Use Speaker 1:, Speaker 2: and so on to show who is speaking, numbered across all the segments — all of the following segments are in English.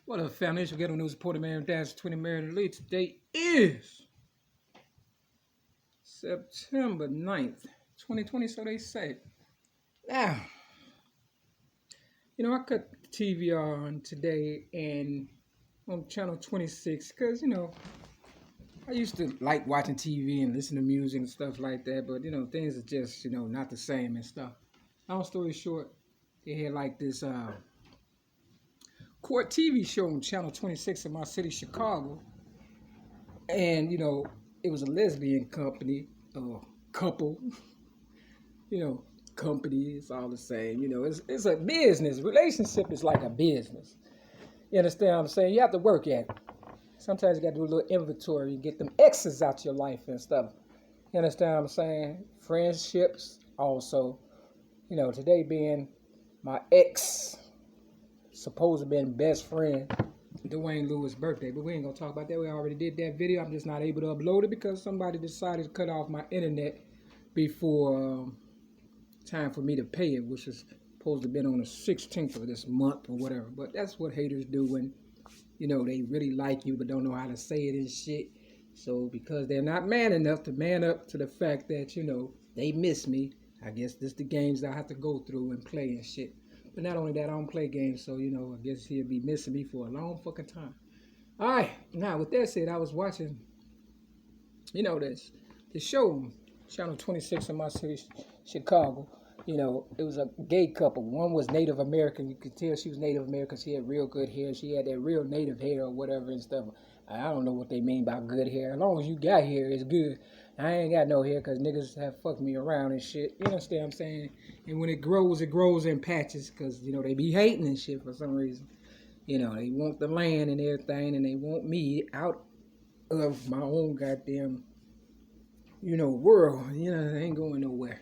Speaker 1: What up, family? It's your ghetto news reporter, man. Dash 20 Maryland Lee. Today is September 9th, 2020, so they say. Now, I cut the TV on today and on channel 26 because, I used to like watching TV and listen to music and stuff like that, but, things are just, not the same and stuff. Long story short, they had like this court TV show on channel 26 in my city, Chicago. And, it was a lesbian company, couple, you know, company, it's all the same. It's a business. Relationship is like a business. You understand what I'm saying? You have to work at it. Sometimes you got to do a little inventory and get them exes out your life and stuff. You understand what I'm saying? Friendships also. Today being my ex, supposed to be best friend, Dwayne Lewis' birthday, but we ain't gonna talk about that. We already did that video. I'm just not able to upload it because somebody decided to cut off my internet before time for me to pay it, which is supposed to have been on the 16th of this month or whatever. But that's what haters do when, they really like you but don't know how to say it and shit. So because they're not man enough to man up to the fact that, they miss me, I guess this the games that I have to go through and play and shit. But not only that, I don't play games, so, I guess he'll be missing me for a long fucking time. All right, now, with that said, I was watching, the show, Channel 26 in my city, Chicago. It was a gay couple. One was Native American. You could tell she was Native American. She had real good hair. She had that real native hair or whatever and stuff. I don't know what they mean by good hair. As long as you got hair, it's good. I ain't got no hair because niggas have fucked me around and shit. You understand what I'm saying? And when it grows in patches because, they be hating and shit for some reason. They want the land and everything, and they want me out of my own goddamn, world. They ain't going nowhere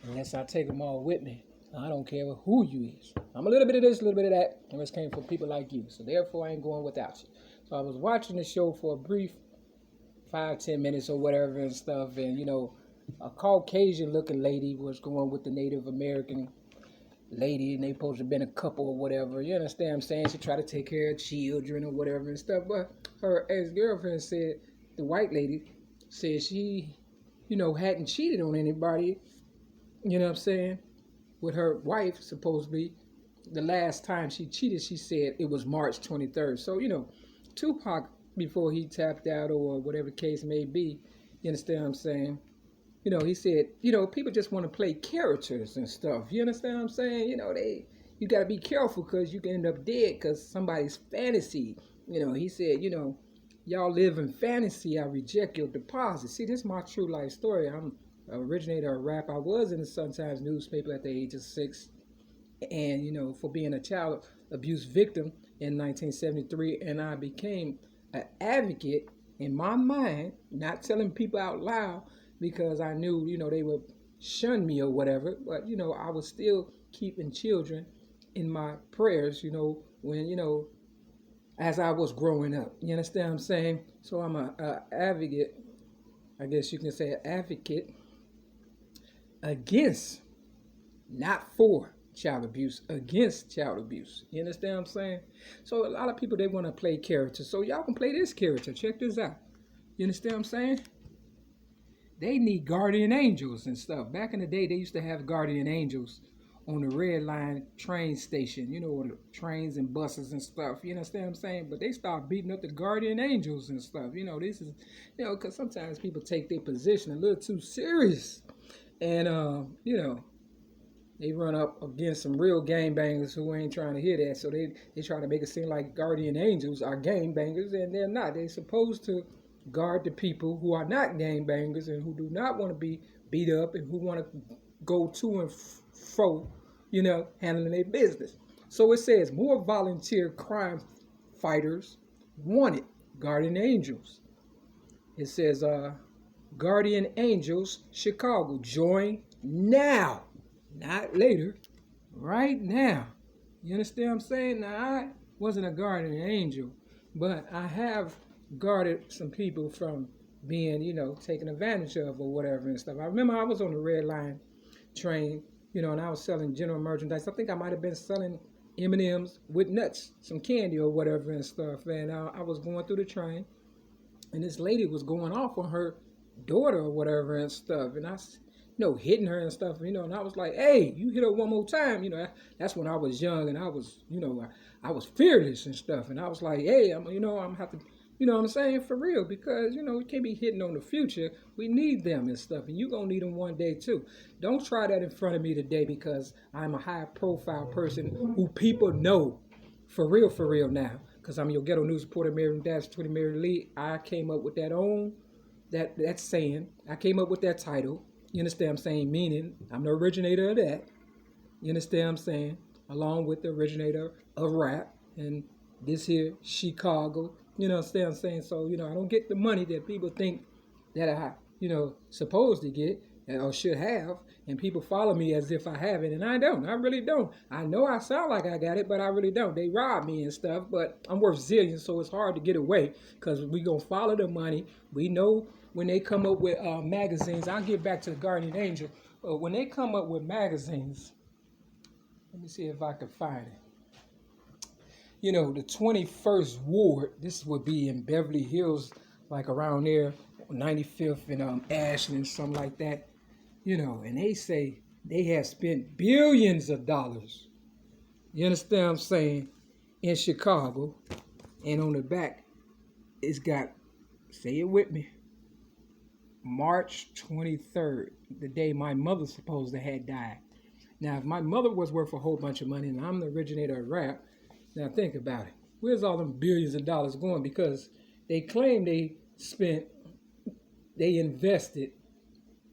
Speaker 1: unless I take them all with me. I don't care who you is. I'm a little bit of this, a little bit of that, and this came from people like you. So therefore, I ain't going without you. So I was watching the show for a brief 5-10 minutes or whatever and stuff, and a Caucasian looking lady was going with the Native American lady, and they supposed to have been a couple or whatever. You understand what I'm saying? She tried to take care of children or whatever and stuff, but her ex-girlfriend said, the white lady said she, hadn't cheated on anybody, you know what I'm saying, with her wife, supposedly. The last time she cheated, she said it was March 23rd. So, Tupac, before he tapped out or whatever case may be, you understand what I'm saying? He said, people just want to play characters and stuff. You understand what I'm saying? You got to be careful because you can end up dead because somebody's fantasy. He said, y'all live in fantasy. I reject your deposit. See, this is my true life story. I'm originator of rap. I was in the Sun-Times newspaper at the age of 6. And, for being a child abuse victim in 1973. And I became an advocate in my mind, not telling people out loud because I knew, they would shun me or whatever. But, I was still keeping children in my prayers, when, as I was growing up. You understand what I'm saying? So I'm a advocate, I guess you can say an advocate against, not for child abuse, against child abuse. You understand what I'm saying? So a lot of people, they want to play characters. So y'all can play this character. Check this out. You understand what I'm saying? They need guardian angels and stuff. Back in the day, they used to have guardian angels on the red line train station, or the trains and buses and stuff. You understand what I'm saying? But they start beating up the guardian angels and stuff. This is, because sometimes people take their position a little too serious. And, they run up against some real gangbangers who ain't trying to hear that. So they try to make it seem like guardian angels are gangbangers, and they're not. They're supposed to guard the people who are not gangbangers and who do not want to be beat up and who want to go to and fro, handling their business. So it says more volunteer crime fighters wanted, guardian angels. It says, Guardian Angels Chicago, join now. Not later, right now. You understand what I'm saying? Now, I wasn't a guardian angel, but I have guarded some people from being, taken advantage of or whatever and stuff. I remember I was on the red line train, and I was selling general merchandise. I think I might have been selling M&Ms with nuts, some candy or whatever and stuff. And I was going through the train, and this lady was going off on her daughter or whatever and stuff, and hitting her and stuff, and I was like, hey, you hit her one more time, that's when I was young, and I was, I was fearless and stuff, and I was like, hey, I'm have to, what I'm saying, for real, because, we can't be hitting on the future. We need them and stuff, and you're gonna need them one day too. Don't try that in front of me today, because I'm a high profile person who people know for real now, because I'm your ghetto news reporter, Mary Dash 20 Mary Lee. I came up with that saying. I came up with that title. You understand what I'm saying? Meaning, I'm the originator of that. You understand what I'm saying? Along with the originator of rap and this here Chicago. You know what I'm saying? So, I don't get the money that people think that I, supposed to get or should have. And people follow me as if I have it, and I don't. I really don't. I know I sound like I got it, but I really don't. They rob me and stuff, but I'm worth zillions, so it's hard to get away, because we gonna follow the money. We know when they come up with magazines. I'll get back to the Guardian Angel. When they come up with magazines, let me see if I can find it. The 21st Ward, this would be in Beverly Hills, like around there, 95th and Ashland, something like that. And they say they have spent billions of dollars. You understand what I'm saying? In Chicago. And on the back, it's got, say it with me, March 23rd, the day my mother supposed to had died. Now, if my mother was worth a whole bunch of money and I'm the originator of rap, now think about it. Where's all them billions of dollars going? Because they claim they invested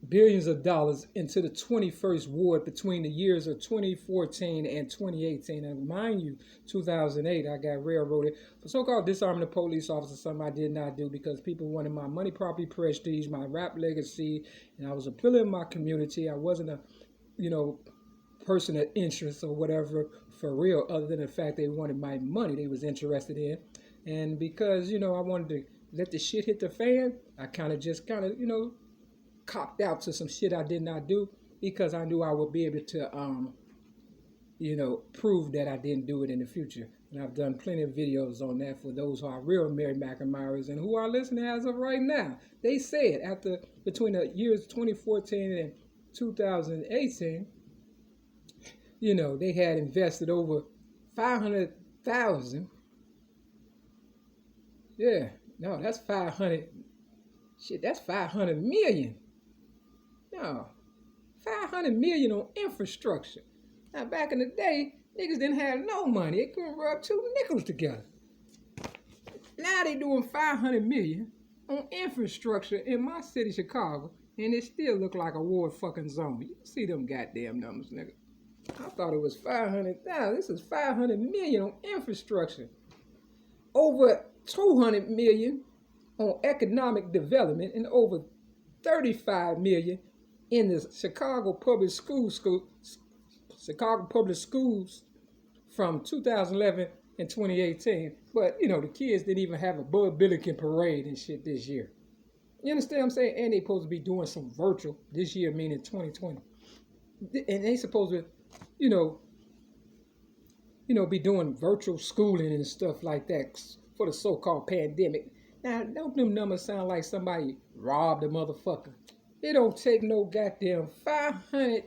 Speaker 1: billions of dollars into the 21st ward between the years of 2014 and 2018. And mind you, 2008, I got railroaded for so-called disarming a police officer, something I did not do, because people wanted my money, property, prestige, my rap legacy, and I was appealing my community. I wasn't a, person of interest or whatever for real, other than the fact they wanted my money they was interested in. And because, I wanted to let the shit hit the fan, I kind of copped out to some shit I did not do, because I knew I would be able to, prove that I didn't do it in the future. And I've done plenty of videos on that for those who are real ML-MACK admirers and who are listening as of right now. They said between the years 2014 and 2018, they had invested over 500,000. Yeah, no, that's 500. Shit, that's 500 million. No, 500 million on infrastructure. Now, back in the day, niggas didn't have no money. They couldn't rub two nickels together. Now they doing 500 million on infrastructure in my city, Chicago, and it still look like a war fucking zone. You see them goddamn numbers, nigga. I thought it was 500,000. This is 500 million on infrastructure. Over 200 million on economic development, and over 35 million in the Chicago Public Schools from 2011 and 2018. But the kids didn't even have a Bud Billiken parade and shit this year. You understand what I'm saying? And they supposed to be doing some virtual this year, meaning 2020. And they supposed to, be doing virtual schooling and stuff like that for the so-called pandemic. Now, don't them numbers sound like somebody robbed a motherfucker? It don't take no goddamn 500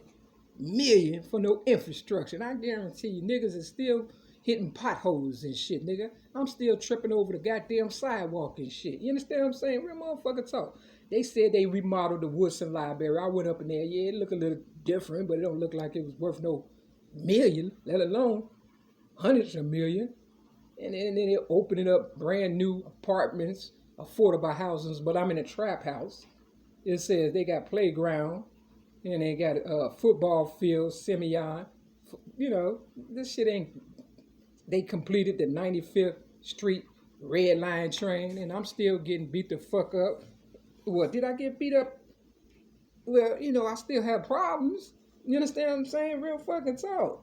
Speaker 1: million for no infrastructure. And I guarantee you, niggas is still hitting potholes and shit, nigga. I'm still tripping over the goddamn sidewalk and shit. You understand what I'm saying? Real motherfucker talk. They said they remodeled the Woodson Library. I went up in there. Yeah, it looked a little different, but it don't look like it was worth no million, let alone hundreds of million. And then they're opening up brand new apartments, affordable houses, but I'm in a trap house. It says they got playground, and they got a football field, semi-on. This shit ain't, they completed the 95th Street Red Line train, and I'm still getting beat the fuck up. What, did I get beat up? Well, I still have problems. You understand what I'm saying? Real fucking talk.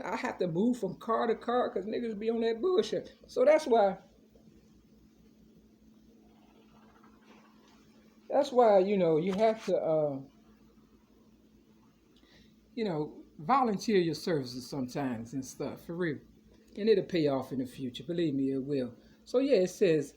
Speaker 1: I have to move from car to car because niggas be on that bullshit. So that's why, you have to, volunteer your services sometimes and stuff, for real. And it'll pay off in the future. Believe me, it will. So yeah, it says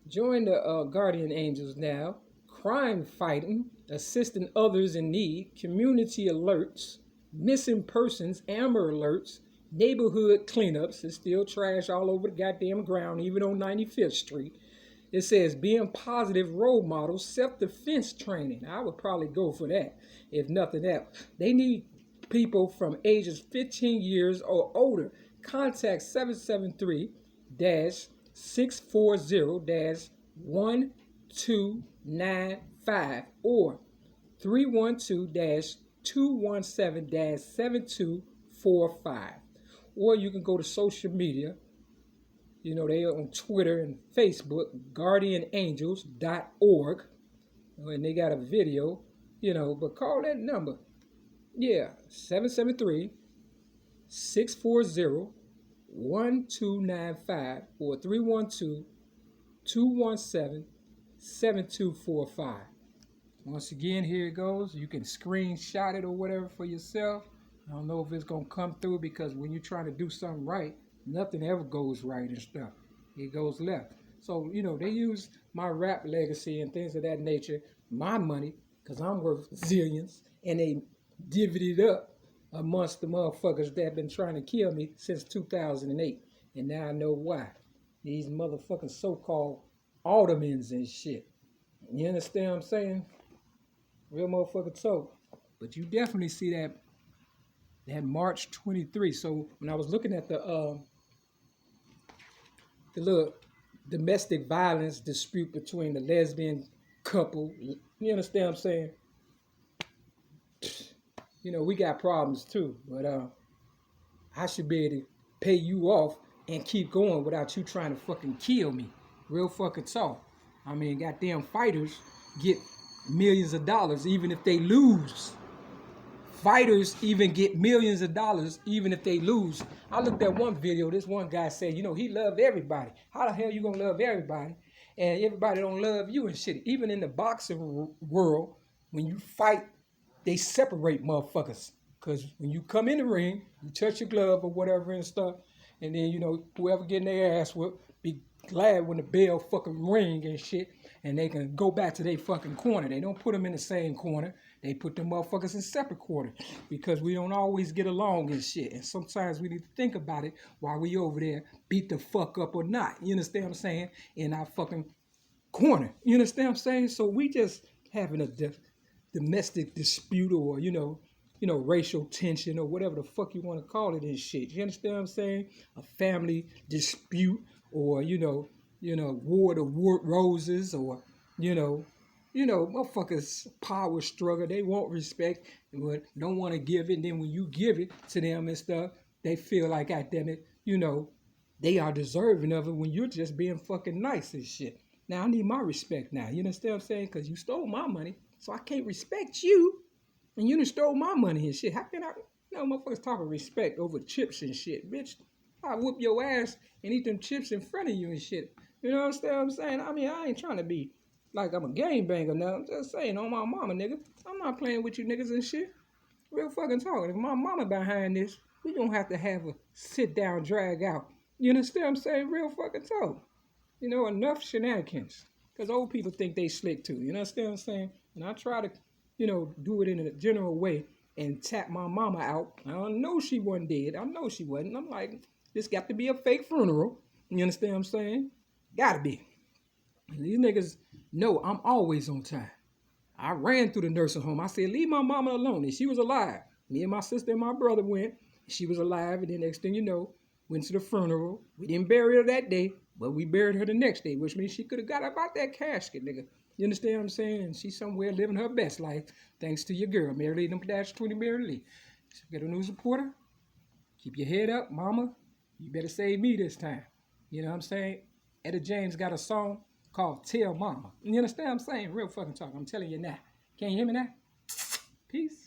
Speaker 1: join the Guardian Angels now. Crime fighting, assisting others in need, community alerts, missing persons, Amber alerts, neighborhood cleanups. There's still trash all over the goddamn ground, even on 95th Street. It says being positive role models, self-defense training. I would probably go for that, if nothing else. They need people from ages 15 years or older. Contact 773-640-1295 or 312-217-7245. Or you can go to social media. You know, they are on Twitter and Facebook, guardianangels.org. And they got a video, you know, but call that number. Yeah, 773-640-1295 or 312-217-7245. Once again, here it goes. You can screenshot it or whatever for yourself. I don't know if it's going to come through because when you're trying to do something right, nothing ever goes right and stuff. It goes left. So, you know, they use my rap legacy and things of that nature, my money, because I'm worth zillions, and they divvied it up amongst the motherfuckers that have been trying to kill me since 2008. And now I know why. These motherfucking so-called aldermans and shit. You understand what I'm saying? Real motherfucking talk. But you definitely see that March 23. So when I was looking at the little domestic violence dispute between the lesbian couple, you understand what I'm saying? You know, we got problems too, but I should be able to pay you off and keep going without you trying to fucking kill me. Real fucking talk. I mean, goddamn fighters get millions of dollars even if they lose. Fighters even get millions of dollars even if they lose. I looked at one video. This one guy said, you know, he loved everybody. How the hell you gonna love everybody and everybody don't love you and shit? Even in the boxing world, when you fight, they separate motherfuckers. Because when you come in the ring, you touch your glove or whatever and stuff, and then, you know, whoever getting their ass whooped, be glad when the bell fucking ring and shit, and they can go back to their fucking corner. They don't put them in the same corner. They put them motherfuckers in separate corners because we don't always get along and shit. And sometimes we need to think about it while we over there beat the fuck up or not. You understand what I'm saying? In our fucking corner. You understand what I'm saying? So we just having a domestic dispute or, you know, racial tension or whatever the fuck you want to call it and shit. You understand what I'm saying? A family dispute or, you know, war of roses or, you know, motherfuckers power struggle. They want respect, but don't want to give it. And then when you give it to them and stuff, they feel like, God damn it, you know, they are deserving of it when you're just being fucking nice and shit. Now I need my respect now. You understand what I'm saying? Because you stole my money, so I can't respect you. And you done stole my money and shit. How can I, you know, motherfuckers talking respect over chips and shit, bitch. I whoop your ass and eat them chips in front of you and shit. You know what I'm saying? I mean, I ain't trying to be like I'm a gangbanger now. I'm just saying, on my mama, nigga. I'm not playing with you niggas and shit. Real fucking talking. If my mama behind this, we gonna have to have a sit down, drag out. You understand what I'm saying? Real fucking talk. You know, enough shenanigans. Because old people think they slick too. You understand what I'm saying? And I try to, you know, do it in a general way and tap my mama out. I know she wasn't dead. I know she wasn't. I'm like, this got to be a fake funeral. You understand what I'm saying? Gotta be. These niggas know I'm always on time. I ran through the nursing home. I said, leave my mama alone. And she was alive. Me and my sister and my brother went. She was alive. And then next thing you know, went to the funeral. We didn't bury her that day, but we buried her the next day, which means she could have got up out that casket, nigga. You understand what I'm saying? And she's somewhere living her best life, thanks to your girl, Mary Lee, -20 Mary Lee. So get a new supporter. Keep your head up, mama. You better save me this time. You know what I'm saying? Etta James got a song called Tell Mama. You understand what I'm saying? Real fucking talk. I'm telling you now. Can you hear me now? Peace.